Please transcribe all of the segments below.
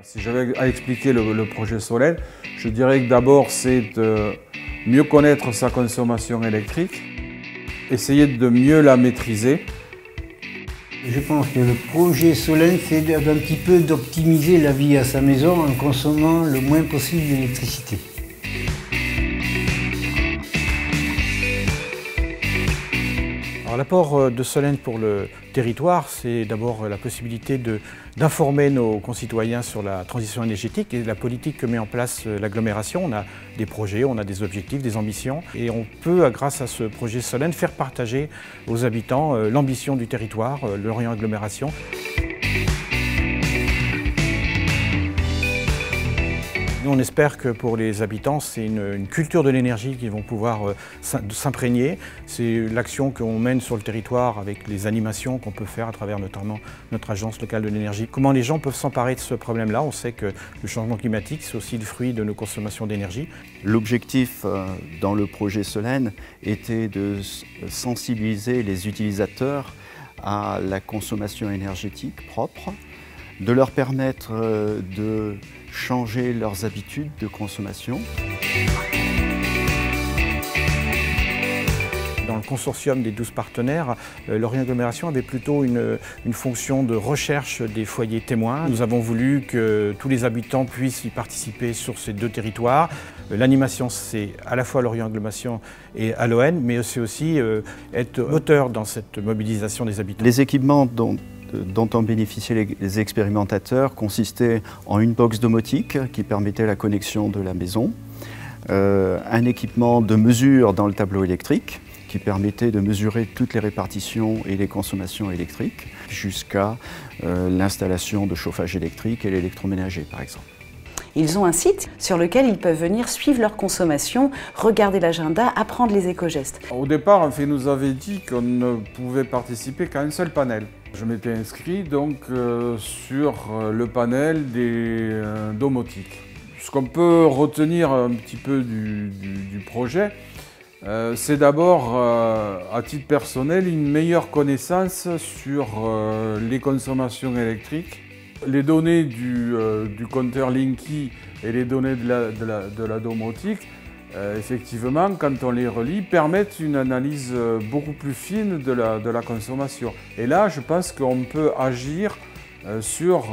Si j'avais à expliquer le projet Solène, je dirais que d'abord c'est de mieux connaître sa consommation électrique, essayer de mieux la maîtriser. Je pense que le projet Solène, c'est un petit peu d'optimiser la vie à sa maison en consommant le moins possible d'électricité. L'apport de Solène pour le territoire, c'est d'abord la possibilité d'informer nos concitoyens sur la transition énergétique et la politique que met en place l'agglomération. On a des projets, on a des objectifs, des ambitions et on peut, grâce à ce projet Solène, faire partager aux habitants l'ambition du territoire, l'Orient Agglomération. Nous, on espère que pour les habitants, c'est une culture de l'énergie qu'ils vont pouvoir s'imprégner. C'est l'action qu'on mène sur le territoire avec les animations qu'on peut faire à travers notamment notre agence locale de l'énergie. Comment les gens peuvent s'emparer de ce problème-là? On sait que le changement climatique, c'est aussi le fruit de nos consommations d'énergie. L'objectif dans le projet Solène était de sensibiliser les utilisateurs à la consommation énergétique propre, de leur permettre de changer leurs habitudes de consommation. Dans le consortium des 12 partenaires, l'Orient Agglomération avait plutôt une fonction de recherche des foyers témoins. Nous avons voulu que tous les habitants puissent y participer sur ces deux territoires. L'animation, c'est à la fois l'Orient Agglomération et à l'ON, mais c'est aussi être moteur dans cette mobilisation des habitants. Les équipements dont ont bénéficié les expérimentateurs consistait en une box domotique qui permettait la connexion de la maison, un équipement de mesure dans le tableau électrique qui permettait de mesurer toutes les répartitions et les consommations électriques jusqu'à l'installation de chauffage électrique et l'électroménager par exemple. Ils ont un site sur lequel ils peuvent venir suivre leur consommation, regarder l'agenda, apprendre les éco-gestes. Au départ, il nous avait dit qu'on ne pouvait participer qu'à un seul panel. Je m'étais inscrit donc sur le panel des domotiques. Ce qu'on peut retenir un petit peu du projet, c'est d'abord, à titre personnel, une meilleure connaissance sur les consommations électriques. Les données du compteur Linky et les données de la domotique, effectivement, quand on les relie, permettent une analyse beaucoup plus fine de la consommation. Et là, je pense qu'on peut agir sur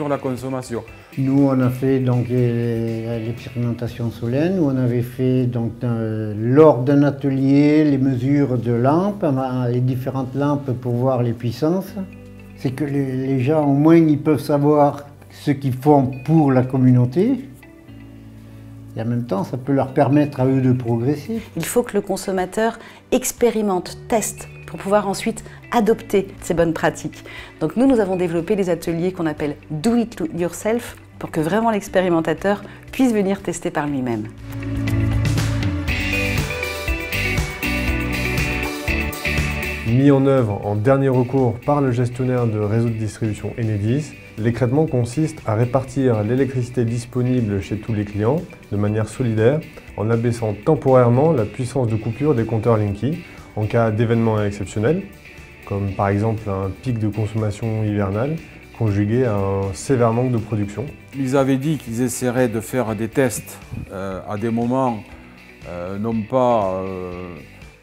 la consommation. Nous, on a fait donc l'expérimentation Solène, où on avait fait donc, lors d'un atelier les mesures de lampes, les différentes lampes pour voir les puissances. C'est que les gens, au moins, ils peuvent savoir ce qu'ils font pour la communauté. Et en même temps, ça peut leur permettre à eux de progresser. Il faut que le consommateur expérimente, teste, pour pouvoir ensuite adopter ces bonnes pratiques. Donc nous avons développé des ateliers qu'on appelle Do It Yourself, pour que vraiment l'expérimentateur puisse venir tester par lui-même. Mis en œuvre en dernier recours par le gestionnaire de réseau de distribution Enedis, l'écrêtement consiste à répartir l'électricité disponible chez tous les clients de manière solidaire en abaissant temporairement la puissance de coupure des compteurs Linky en cas d'événements exceptionnels, comme par exemple un pic de consommation hivernale conjugué à un sévère manque de production. Ils avaient dit qu'ils essaieraient de faire des tests à des moments, non pas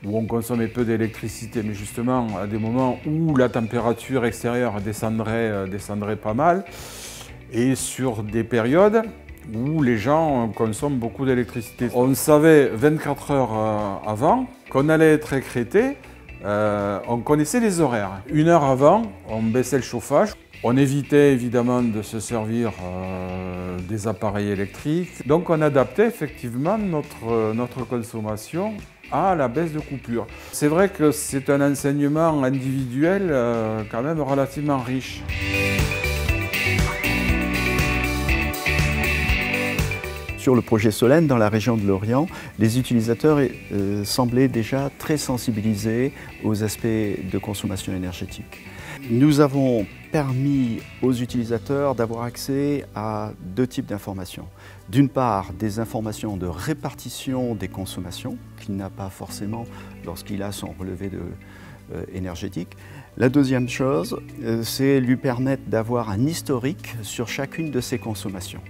où on consommait peu d'électricité, mais justement à des moments où la température extérieure descendrait pas mal, et sur des périodes où les gens consomment beaucoup d'électricité. On savait 24 heures avant qu'on allait être écrêté, on connaissait les horaires. 1 heure avant, on baissait le chauffage. On évitait évidemment de se servir des appareils électriques. Donc on adaptait effectivement notre consommation à la baisse de coupure. C'est vrai que c'est un enseignement individuel quand même relativement riche. Sur le projet Solène, dans la région de Lorient, les utilisateurs semblaient déjà très sensibilisés aux aspects de consommation énergétique. Nous avons permis aux utilisateurs d'avoir accès à 2 types d'informations. D'une part, des informations de répartition des consommations, qu'il n'a pas forcément lorsqu'il a son relevé énergétique, La deuxième chose, c'est lui permettre d'avoir un historique sur chacune de ses consommations.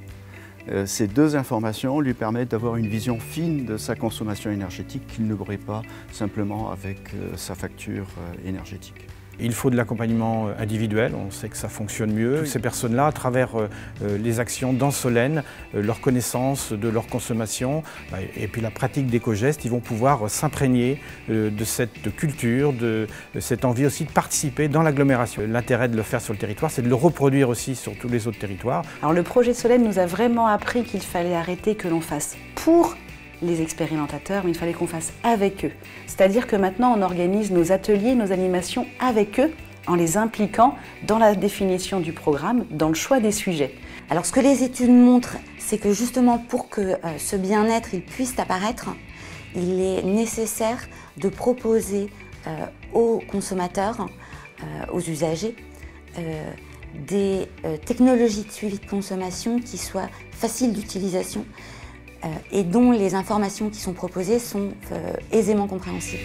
Ces deux informations lui permettent d'avoir une vision fine de sa consommation énergétique qu'il n'aurait pas simplement avec sa facture énergétique. Il faut de l'accompagnement individuel, on sait que ça fonctionne mieux. Toutes ces personnes-là, à travers les actions dans Solène, leur connaissance de leur consommation et puis la pratique d'éco-gestes, ils vont pouvoir s'imprégner de cette culture, de cette envie aussi de participer dans l'agglomération. L'intérêt de le faire sur le territoire, c'est de le reproduire aussi sur tous les autres territoires. Alors le projet Solène nous a vraiment appris qu'il fallait arrêter que l'on fasse pour les expérimentateurs, mais il fallait qu'on fasse avec eux. C'est-à-dire que maintenant, on organise nos ateliers, nos animations avec eux, en les impliquant dans la définition du programme, dans le choix des sujets. Alors ce que les études montrent, c'est que justement pour que ce bien-être il puisse apparaître, il est nécessaire de proposer aux consommateurs, aux usagers, des technologies de suivi de consommation qui soient faciles d'utilisation, et dont les informations qui sont proposées sont aisément compréhensibles.